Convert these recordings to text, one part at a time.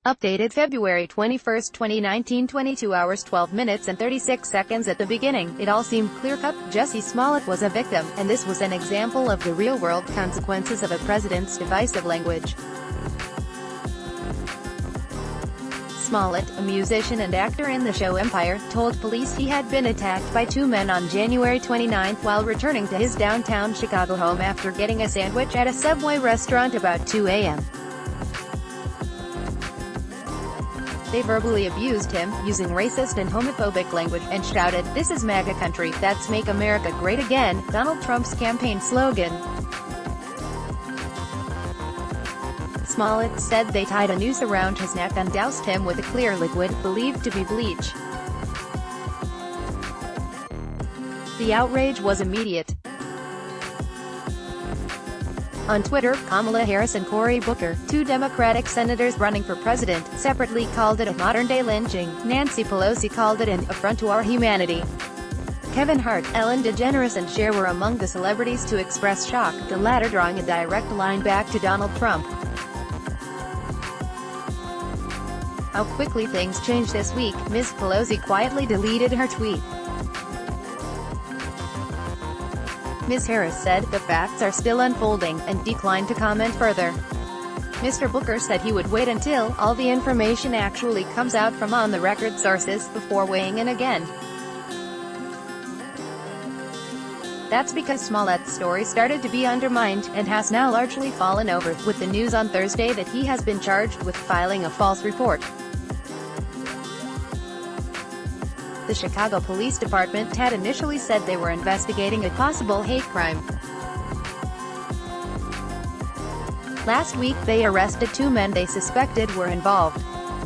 Updated February 21, 2019, 22 hours 12 minutes and 36 seconds. At the beginning, it all seemed clear-cut. Jussie Smollett was a victim, and this was an example of the real-world consequences of a president's divisive language. Smollett, a musician and actor in the show Empire, told police he had been attacked by two men on January 29 while returning to his downtown Chicago home after getting a sandwich at a Subway restaurant about 2 a.m. They verbally abused him, using racist and homophobic language, and shouted, "This is MAGA country, that's Make America Great Again," Donald Trump's campaign slogan. Smollett said they tied a noose around his neck and doused him with a clear liquid, believed to be bleach. The outrage was immediate. On Twitter, Kamala Harris and Cory Booker, two Democratic senators running for president, separately called it a modern-day lynching. Nancy Pelosi called it an affront to our humanity. Kevin Hart, Ellen DeGeneres and Cher were among the celebrities to express shock, the latter drawing a direct line back to Donald Trump. How quickly things changed this week. Ms. Pelosi quietly deleted her tweet. Ms. Harris said, "The facts are still unfolding," and declined to comment further. Mr. Booker said he would wait until all the information actually comes out from on-the-record sources, before weighing in again. That's because Smollett's story started to be undermined, and has now largely fallen over, with the news on Thursday that he has been charged with filing a false report. The Chicago Police Department had initially said they were investigating a possible hate crime. Last week they arrested two men they suspected were involved.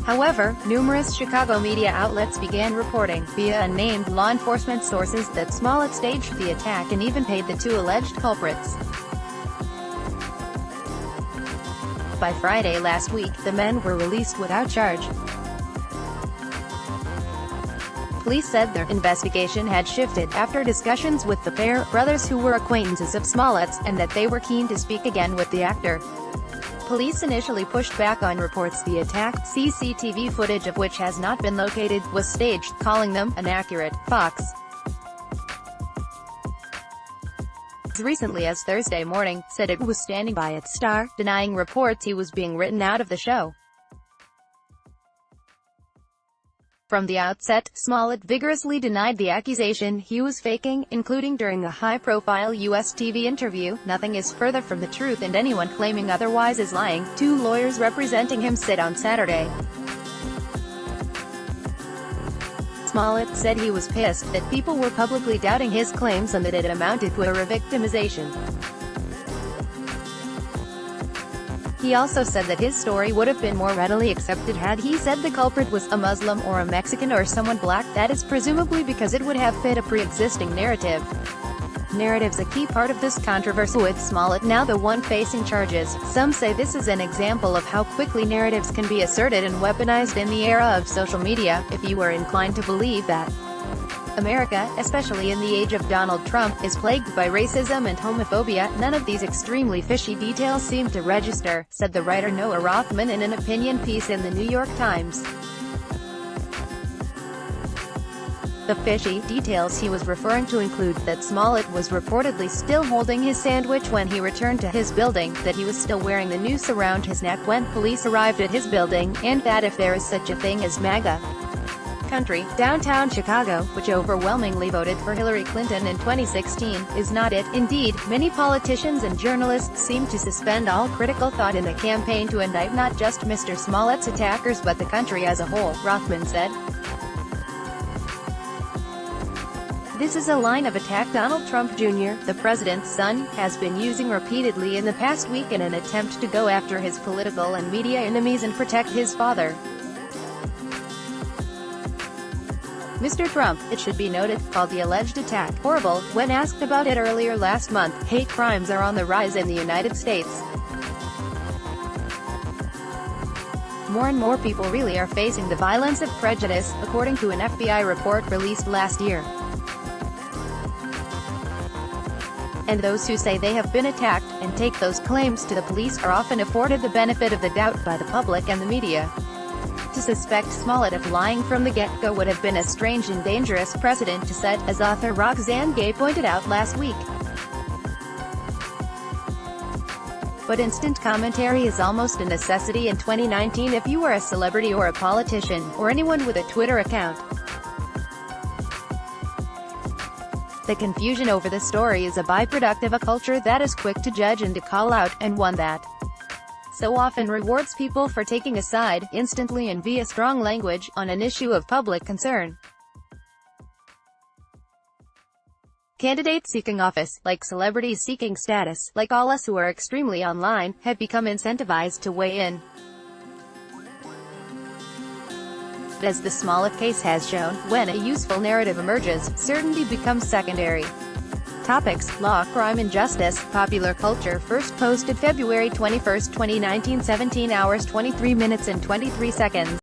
However, numerous Chicago media outlets began reporting, via unnamed law enforcement sources, that Smollett staged the attack and even paid the two alleged culprits. By Friday last week, the men were released without charge. Police said their investigation had shifted after discussions with the pair, brothers who were acquaintances of Smollett's, and that they were keen to speak again with the actor. Police initially pushed back on reports the attack, CCTV footage of which has not been located, was staged, calling them inaccurate. Fox, as recently as Thursday morning, said it was standing by its star, denying reports he was being written out of the show. From the outset, Smollett vigorously denied the accusation he was faking, including during a high-profile U.S. TV interview. "Nothing is further from the truth, and anyone claiming otherwise is lying," two lawyers representing him said on Saturday. Smollett said he was pissed that people were publicly doubting his claims and that it amounted to a re-victimization. He also said that his story would have been more readily accepted had he said the culprit was a Muslim or a Mexican or someone black, that is presumably because it would have fit a pre-existing narrative. Narrative's a key part of this controversy, with Smollett now the one facing charges. Some say this is an example of how quickly narratives can be asserted and weaponized in the era of social media, if you were inclined to believe that America, especially in the age of Donald Trump, is plagued by racism and homophobia. None of these extremely fishy details seem to register, said the writer Noah Rothman in an opinion piece in the New York Times. The fishy details he was referring to include that Smollett was reportedly still holding his sandwich when he returned to his building, that he was still wearing the noose around his neck when police arrived at his building, and that if there is such a thing as MAGA country, downtown Chicago, which overwhelmingly voted for Hillary Clinton in 2016, is not it. Indeed, many politicians and journalists seem to suspend all critical thought in the campaign to indict not just Mr. Smollett's attackers but the country as a whole, Rothman said. This is a line of attack Donald Trump Jr., the president's son, has been using repeatedly in the past week in an attempt to go after his political and media enemies and protect his father. Mr. Trump, it should be noted, called the alleged attack horrible when asked about it earlier last month. Hate crimes are on the rise in the United States. More and more people really are facing the violence of prejudice, according to an FBI report released last year. And those who say they have been attacked, and take those claims to the police, are often afforded the benefit of the doubt by the public and the media. To suspect Smollett of lying from the get-go would have been a strange and dangerous precedent to set, as author Roxane Gay pointed out last week. But instant commentary is almost a necessity in 2019 if you are a celebrity or a politician, or anyone with a Twitter account. The confusion over the story is a byproduct of a culture that is quick to judge and to call out, and one that so often rewards people for taking a side, instantly and via strong language, on an issue of public concern. Candidates seeking office, like celebrities seeking status, like all us who are extremely online, have become incentivized to weigh in. As the Smollett case has shown, when a useful narrative emerges, certainty becomes secondary. Topics: law, crime and justice, popular culture. First posted February 21, 2019, 17 hours 23 minutes and 23 seconds.